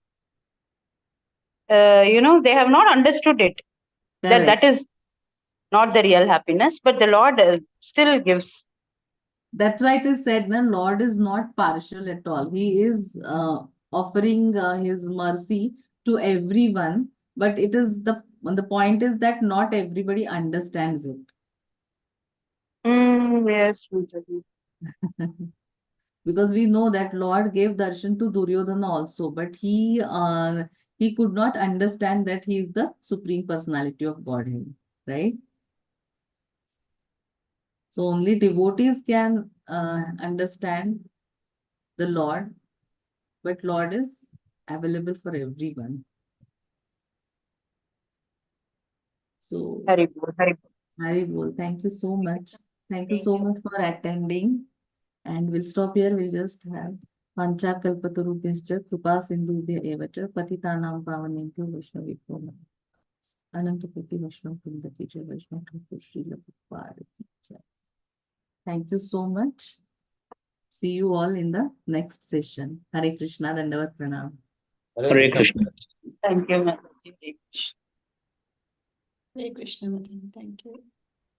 they have not understood it. That is not the real happiness, but the Lord still gives. That's why it is said, that Lord is not partial at all. He is offering his mercy to everyone, but it is the point is that not everybody understands it. Yes. Because we know that Lord gave darshan to Duryodhana also, but he could not understand that he is the supreme personality of Godhead, right? So only devotees can understand the Lord, but Lord is available for everyone. So Hari Bol, Hari Bol. Hari Bol, thank you so much. Thank you so much for attending. And we'll stop here. We'll just have Pancha Kalpatarubhyascha Krupa Sindhubhya Evacha Patitanam Pavanebhyo Vaishnavibhyo Namo. Ananta Koti Vaishnav Kunda Ki Jai, Vaishnav Thakur Srila Prabhupada Ki Jai. Thank you so much. See you all in the next session. Hare Krishna, Dandavat Pranam. Hare Krishna. Thank you, Mataji. Hare Krishna, Madam. Thank you.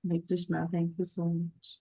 Hare Krishna, thank you so much.